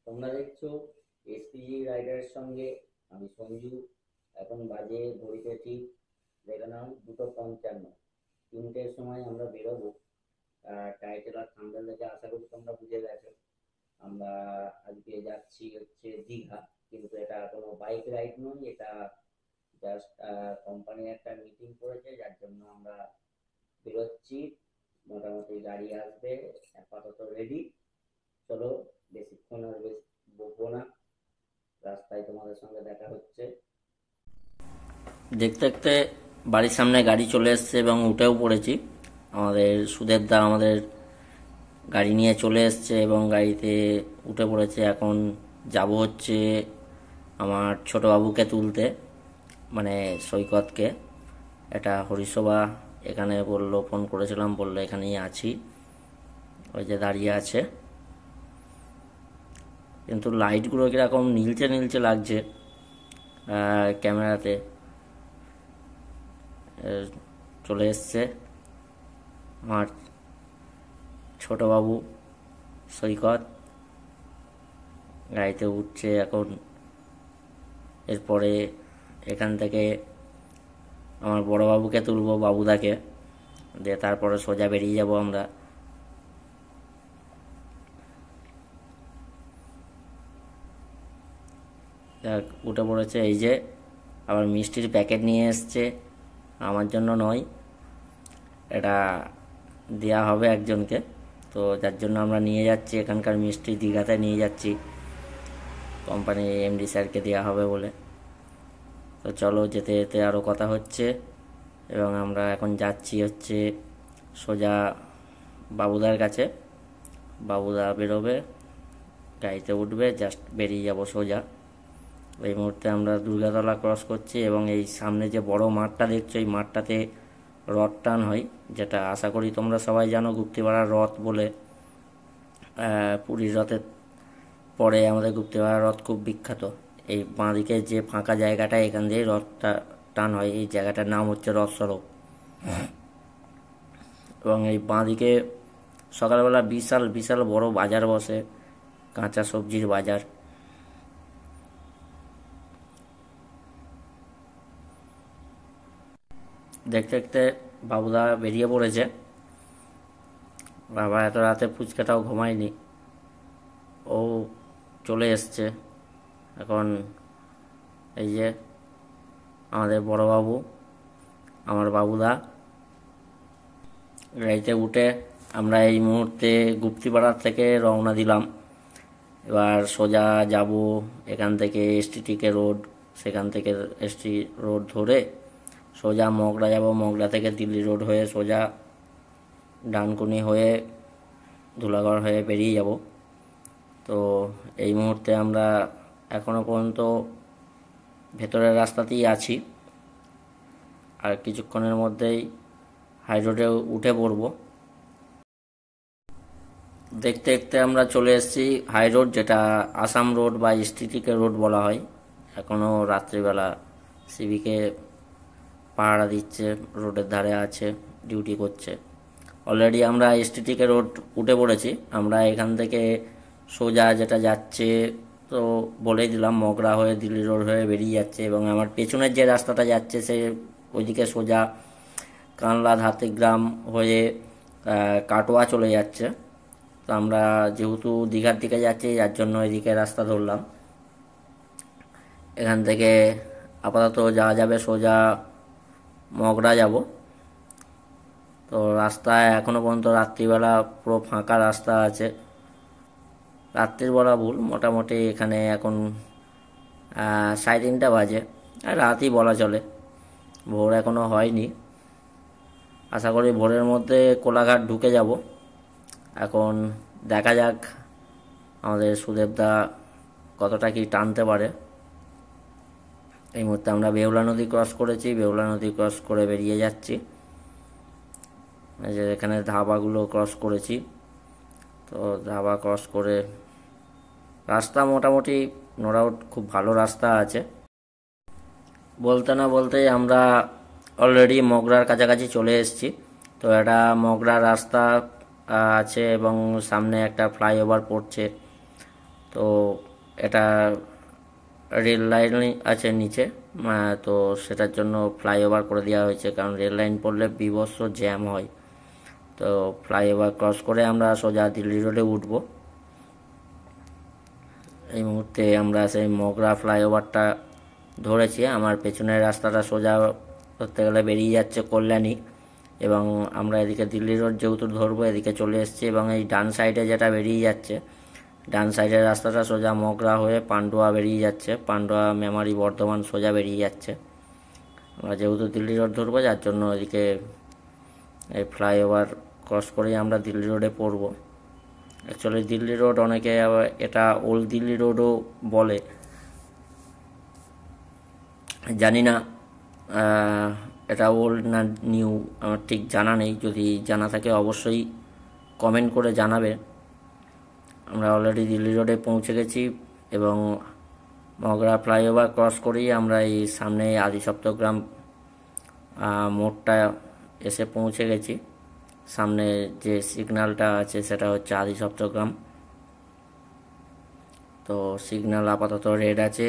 তোমরা দেখছো এসপিজি রাইডারের সঙ্গে আমি সঞ্জু। এখন বাজে ঘড়িতে ঠিক দেখে নাও 2:55। 3টের সময় আমরা বেরোবো। টাইটেল আর থাম্বনেল দেখে আশা করি তোমরা বুঝে গেছো আমরা আজকে যাচ্ছি হচ্ছে দীঘা। কিন্তু এটা কোনো বাইক রাইড নয়, এটা জাস্ট কোম্পানির একটা মিটিং করেছে যার জন্য আমরা বেরোচ্ছি। মোটামুটি গাড়ি আসবে, আপাতত রেডি। চলো, বেশিক্ষণ আর বকবো না, রাস্তায় তোমাদের সঙ্গে দেখা হচ্ছে। দেখতে দেখতে বাড়ির সামনে গাড়ি চলে এসছে এবং উঠেও পড়েছি। আমাদের সুদেব দা আমাদের গাড়ি নিয়ে চলে এসছে এবং গাড়িতে উঠে পড়েছে। এখন যাব হচ্ছে আমার ছোট বাবুকে তুলতে, মানে সৈকতকে। এটা হরিসভা এখানে বললো, ফোন করেছিলাম, বললো এখানেই আছি, ওই যে দাঁড়িয়ে আছে। কিন্তু লাইটগুলো কীরকম নীলচে নীলচে লাগছে ক্যামেরাতে। চলে এসছে আমার ছোট বাবু সৈকত, গাড়িতে উঠছে এখন। এরপরে এখান থেকে আমার বড় বাবুকে তুলবো, বাবুদাকে, দিয়ে তারপরে সোজা বেরিয়ে যাব আমরা। উঠে পড়েছে, এই যে আবার মিষ্টির প্যাকেট নিয়ে এসছে, আমার জন্য নয়, এটা দেয়া হবে একজনকে। তো যার জন্য আমরা নিয়ে যাচ্ছি এখানকার মিষ্টি, দীঘাতে নিয়ে যাচ্ছি, কোম্পানির এমডি স্যারকে দেওয়া হবে বলে। তো চলো, যেতে যেতে আরও কথা হচ্ছে। এবং আমরা এখন যাচ্ছি হচ্ছে সোজা বাবুদার কাছে। বাবুদা বেরোবে, গাড়িতে উঠবে, জাস্ট বেরিয়ে যাব সোজা। এই মুহূর্তে আমরা দুর্গাতলা ক্রস করছি এবং এই সামনে যে বড় মাঠটা দেখছো, এই মাঠটাতে রথ টান হয়, যেটা আশা করি তোমরা সবাই জানো, গুপ্তিপাড়ার রথ বলে। পুরীর রথের পরে আমাদের গুপ্তিপাড়ার রথ খুব বিখ্যাত। এই বাঁদিকে যে ফাঁকা জায়গাটা, এখান দিয়ে রথটা টান হয়। এই জায়গাটার নাম হচ্ছে রথ সড়ক। এবং এই বাঁদিকে সকালবেলা বিশাল বিশাল বড় বাজার বসে, কাঁচা সবজির বাজার। দেখতে দেখতে বাবুদা বেরিয়ে পড়েছে। বাবা এত রাতে ফুচকাটাও ঘুমায়নি, ও চলে এসছে এখন। এই যে আমাদের বড় বাবু, আমার বাবুদা, গাড়িতে উঠে আমরা এই মুহূর্তে গুপ্তিপাড়ার থেকে রওনা দিলাম। এবার সোজা যাব এখান থেকে এসটিটিকে রোড, সেখান থেকে এসটি রোড ধরে সোজা মগরা যাব। মগরা থেকে দিল্লি রোড হয়ে সোজা ডানকুনি হয়ে ধুলাগড় হয়ে বেরিয়ে যাব। তো এই মুহূর্তে আমরা এখনো পর্যন্ত ভেতরের রাস্তাতেই আছি, আর কিছুক্ষণের মধ্যেই হাই রোডে উঠে পড়ব। দেখতে দেখতে আমরা চলে এসেছি হাই রোড, যেটা আসাম রোড বা এসটিটিকে রোড বলা হয়। এখনও রাত্রিবেলা সিভিকে পাহারা দিচ্ছে, রোডের ধারে আছে, ডিউটি করছে। অলরেডি আমরা এসটিটিকে রোড উঠে পড়েছি। আমরা এখান থেকে সোজা যেটা যাচ্ছে, তো বলেই দিলাম, মগরা হয়ে দিল্লি রোড হয়ে বেরিয়ে যাচ্ছে। এবং আমার পেছনের যে রাস্তাটা যাচ্ছে, সে ওইদিকে সোজা কানলা ধাত্রিগ্রাম হয়ে কাটোয়া চলে যাচ্ছে। তো আমরা যেহেতু দীঘার দিকে যাচ্ছি, যার জন্য এদিকে রাস্তা ধরলাম। এখান থেকে আপাতত যাওয়া যাবে সোজা মগরা যাব। তো রাস্তায় এখনো পর্যন্ত রাত্রিবেলা পুরো ফাঁকা রাস্তা আছে। রাত্রির বলা ভুল, মোটামুটি এখানে এখন 3:30 বাজে, আর রাতই বলা চলে, ভোর এখনো হয়নি। আশা করি ভোরের মধ্যে কোলাঘাট ঢুকে যাব। এখন দেখা যাক আমাদের সুদেবদা কতটা কি টানতে পারে। এই মুহূর্তে আমরা বেহুলা নদী ক্রস করেছি, বেহুলা নদী ক্রস করে বেরিয়ে যাচ্ছি। এই যে এখানে ধাবাগুলো ক্রস করেছি। তো ধাবা ক্রস করে রাস্তা মোটামুটি নো ডাউট খুব ভালো রাস্তা আছে। বলতে না বলতেই আমরা অলরেডি মগরার কাছাকাছি চলে এসেছি। তো এটা মগরা রাস্তা আছে এবং সামনে একটা ফ্লাইওভার পড়ছে। তো এটা রেল লাইন আছে নিচে, তো সেটার জন্য ফ্লাইওভার করে দেওয়া হয়েছে, কারণ রেল লাইন পড়লে বিভৎস জ্যাম হয়। তো ফ্লাইওভার ক্রস করে আমরা সোজা দিল্লি রোডে উঠব। এই মুহূর্তে আমরা সেই মগরা ফ্লাইওভারটা ধরেছি। আমার পেছনের রাস্তাটা সোজা ধরতে গেলে বেরিয়ে যাচ্ছে কল্যাণী, এবং আমরা এদিকে দিল্লি রোড যেহেতু ধরবো এদিকে চলে এসেছি, এবং এই ডান সাইডে যেটা বেরিয়ে যাচ্ছে, ডান সাইডের রাস্তাটা সোজা মগরা হয়ে পান্ডুয়া বেরিয়ে যাচ্ছে, পান্ডুয়া মেমারি বর্ধমান সোজা বেরিয়ে যাচ্ছে। আমরা যেহেতু দিল্লি রোড ধরবো, যার জন্য এদিকে এই ফ্লাইওভার ক্রস করেই আমরা দিল্লি রোডে পড়বো। অ্যাকচুয়ালি দিল্লি রোড অনেকে আবার এটা ওল্ড দিল্লি রোডও বলে, জানি না এটা ওল্ড না নিউ আমার ঠিক জানা নেই। যদি জানা থাকে অবশ্যই কমেন্ট করে জানাবে। আমরা অলরেডি দিল্লি রোডে পৌঁছে গেছি, এবং মগরা ফ্লাইওভার ক্রস করেই আমরা এই সামনে আদি সপ্তগ্রাম মোড়টা এসে পৌঁছে গেছি। সামনে যে সিগন্যালটা আছে সেটা হচ্ছে আদি সপ্তগ্রাম। তো সিগন্যাল আপাতত রেড আছে।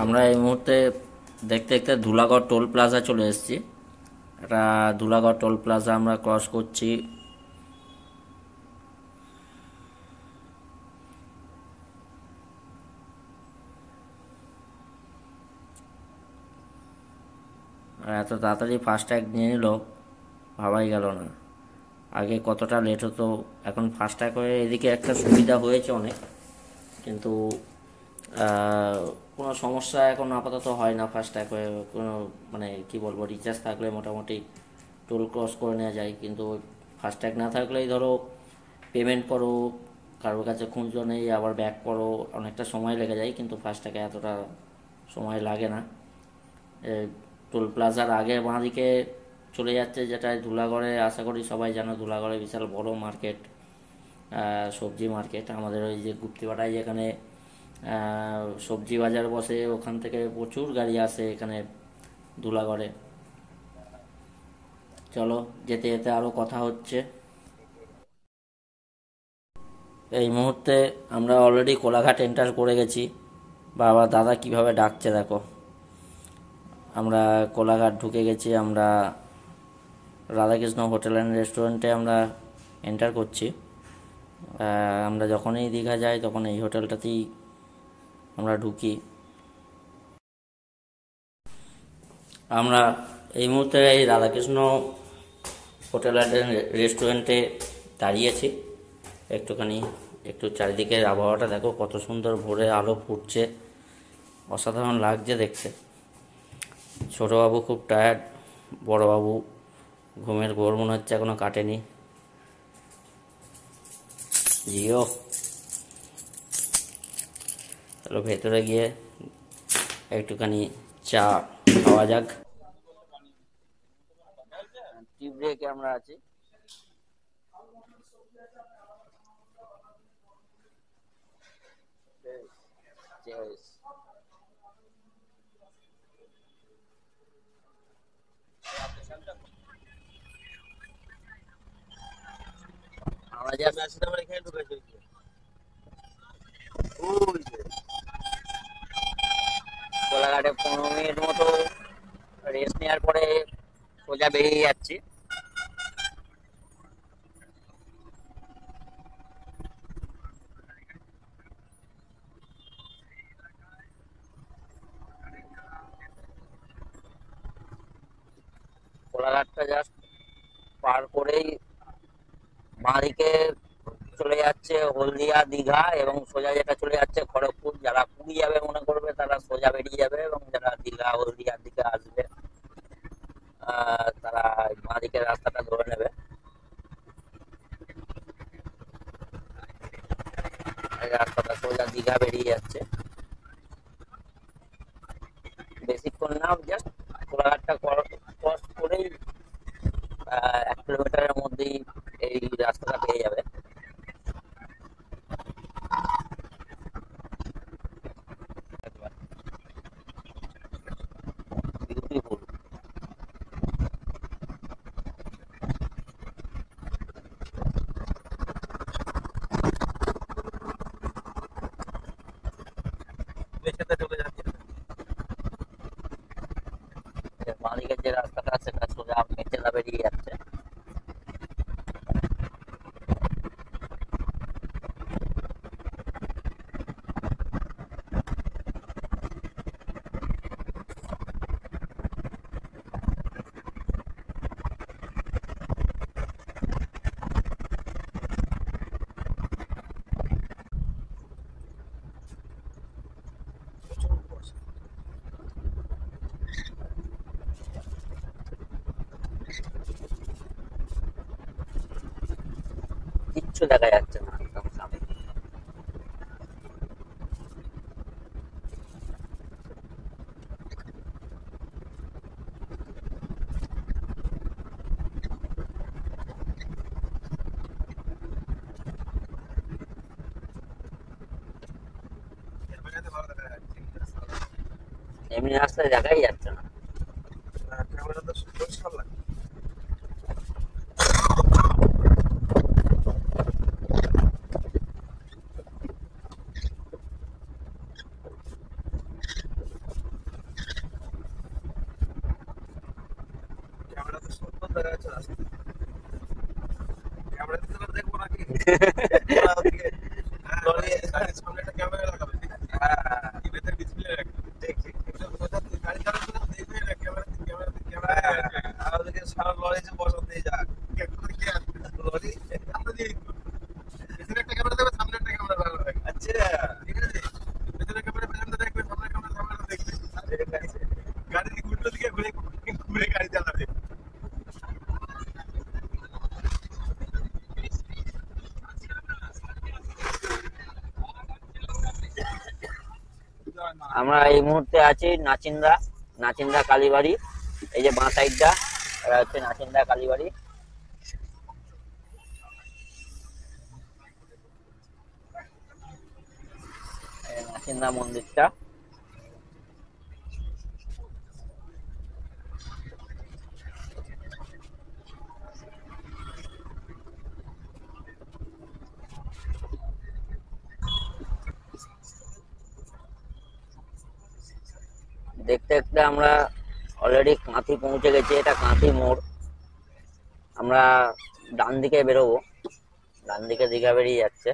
আমরা এই মুহূর্তে দেখতে দেখতে ধুলাগড় টোল প্লাজা চলে এসেছি। এটা ধুলাগড় টোল প্লাজা আমরা ক্রস করছি। আর এত তাড়াতাড়ি ফাস্ট্যাগ নিয়ে নিল ভাবাই গেল না। আগে কতটা লেট হতো, এখন ফাস্ট্যাগ হয়ে এদিকে একটা সুবিধা হয়েছে অনেক, কিন্তু কোনো সমস্যা এখন আপাতত হয় না ফাস্ট্যাগ হয়ে। কোনো মানে কি বলবো, রিচার্জ থাকলে মোটামুটি টোল ক্রস করে নেওয়া যায়, কিন্তু ফাস্ট্যাগ না থাকলেই ধরো পেমেন্ট করো, কারোর কাছে খুঁজো নেই, আবার ব্যাক করো, অনেকটা সময় লেগে যায়। কিন্তু ফাস্ট্যাগে এতটা সময় লাগে না। টোল প্লাজার আগে বাঁদিকে চলে যাচ্ছে, যেটা ধুলাগড়ে, আশা করি সবাই জানো ধুলাগড়ে বিশাল বড় মার্কেট, সবজি মার্কেট। আমাদের ওই যে গুপ্তিপাড়ায় যেখানে সবজি বাজার বসে, ওখান থেকে প্রচুর গাড়ি আসে এখানে ধুলাগড়ে। চলো যেতে যেতে আরও কথা হচ্ছে। এই মুহূর্তে আমরা অলরেডি কোলাঘাট এন্টার করে গেছি। বাবা দাদা কিভাবে ডাকছে দেখো। আমরা কোলাঘাট ঢুকে গেছি। আমরা রাধাকৃষ্ণ হোটেল অ্যান্ড রেস্টুরেন্টে আমরা এন্টার করছি। আমরা যখনই দীঘা যাই তখন এই হোটেলটাতেই আমরা ঢুকি। আমরা এই মুহূর্তে এই রাধাকৃষ্ণ হোটেল অ্যান্ড রেস্টুরেন্টে দাঁড়িয়েছি। একটু চারিদিকের আবহাওয়াটা দেখো, কত সুন্দর ভোরে আলো ফুটছে, অসাধারণ লাগছে দেখতে। ছোটোবাবু খুব টায়ার্ড, বড়োবাবু ঘুমের ঘোর মনে হচ্ছে এখনো কাটেনি। জিও চলো ভেতরে গিয়ে একটুখানি চা খাওয়া যাক। টি ব্রেকে আমরা আছি। আমরা যে এখানে ঢুকেছি, কোলাঘাটে 15 মিনিট মতো রেস্ট নেওয়ার পরে সোজা বেরিয়ে যাচ্ছি। কোলাঘাটটা জাস্ট পার করেই বাঁদিকে চলে যাচ্ছে হলদিয়া, দীঘা এবং সোজা যেটা চলে যাচ্ছে খড়গপুর। যারা পুরী যাবে মনে করবে তারা সোজা বেরিয়ে যাবে, এবং যারা দীঘা হলদিয়ার দিকে আসবে তারা বাঁ দিকের রাস্তাটা ধরে নেবে। রাস্তাটা সোজা দীঘা বেরিয়ে যাচ্ছে, বেশিক্ষণ না, জাস্ট কোলাঘাটটা ক্রস করেই 1 কিলোমিটারের মধ্যেই এই রাস্তাটা পেয়ে যাবে। বিউটিফুল। বাঁ দিকের যে রাস্তাটা সেটা সোজা মেচেদা বেরিয়ে যাচ্ছে। কিচ্ছু দেখা যাচ্ছে না একদম সামনে। এমনি রাস্তায় দেখাই যাচ্ছে না। আমরা এই মুহূর্তে আছি নাচিন্দা, নাচিন্দা কালীবাড়ি। এই যে বাঁ সাইডটা, এটা হচ্ছে নাচিন্দা কালীবাড়ি। নাচিন্দা মন্দিরটা। দেখতে দেখতে আমরা অলরেডি কাঁথি পৌঁছে গেছি। এটা কাঁথি মোড়। আমরা ডান দিকে বেরোবো, ডান দিকে দীঘা বেরিয়ে যাচ্ছে।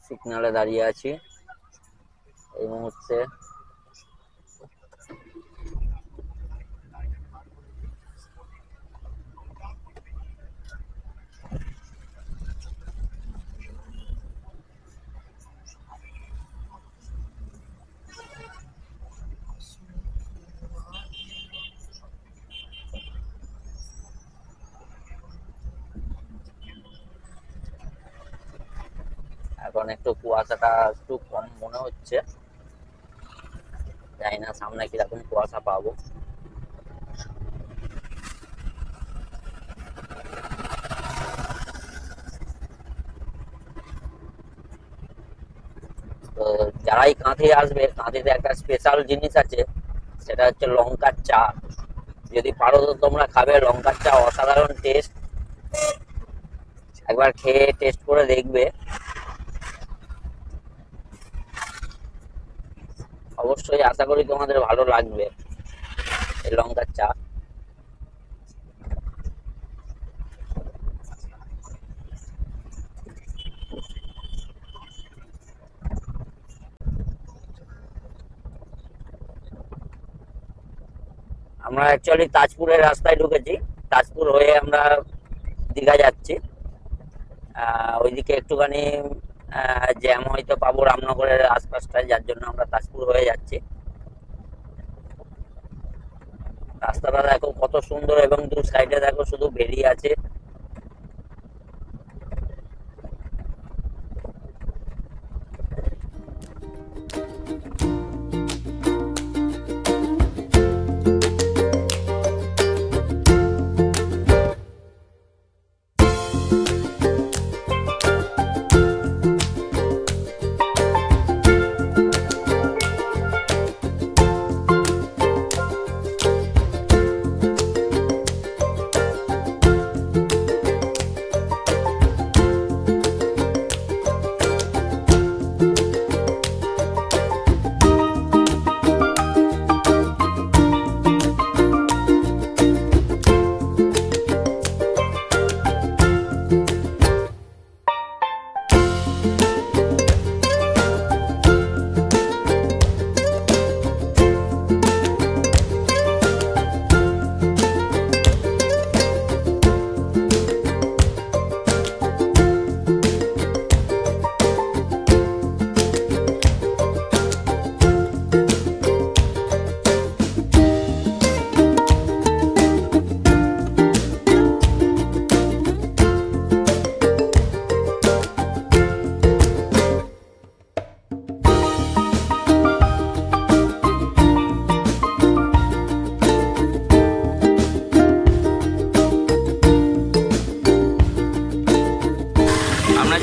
সিগনালে দাঁড়িয়ে আছি এই মুহূর্তে। এখন একটু কুয়াশাটা একটু কম মনে হচ্ছে, জানি না সামনে কিরকম কুয়াশা পাবো। তো যারাই কাঁথি আসবে, কাঁথিতে একটা স্পেশাল জিনিস আছে, সেটা হচ্ছে লঙ্কার চা। যদি পারো তো তোমরা খাবে লঙ্কার চা, অসাধারণ টেস্ট। একবার খেয়ে টেস্ট করে দেখবে, অবশ্যই আশা করি তোমাদের ভালো লাগবে এই লঙ্কার চা। আমরা অ্যাকচুয়ালি তাজপুরের রাস্তায় ঢুকেছি। তাজপুর হয়ে আমরা দীঘা যাচ্ছি। ওইদিকে একটুখানি জ্যাম হয়তো পাবো রামনগরের আশপাশটায়, যার জন্য আমরা তাজপুর হয়ে যাচ্ছি। রাস্তাটা দেখো কত সুন্দর, এবং দু সাইডে দেখো শুধু বেরিয়ে আছে।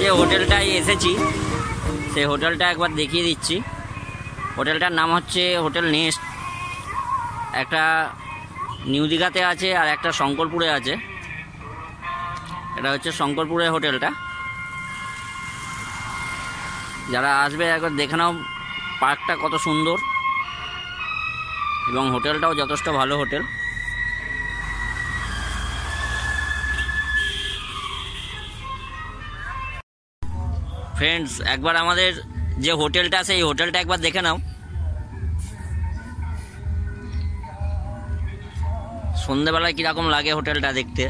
যে হোটেলটায় এসেছি সেই হোটেলটা একবার দেখিয়ে দিচ্ছি। হোটেলটার নাম হচ্ছে হোটেল নেস্ট। একটা নিউ দীঘাতে আছে আর একটা শঙ্করপুরে আছে। এটা হচ্ছে শঙ্করপুরের হোটেলটা। যারা আসবে একবার দেখে নাও পার্কটা কত সুন্দর, এবং হোটেলটাও যথেষ্ট ভালো হোটেল। ফ্রেন্ডস, একবার আমাদের যে হোটেলটা সেই হোটেলটা একবার দেখে নাও। সন্ধ্যেবেলায় কীরকম লাগে হোটেলটা দেখতে।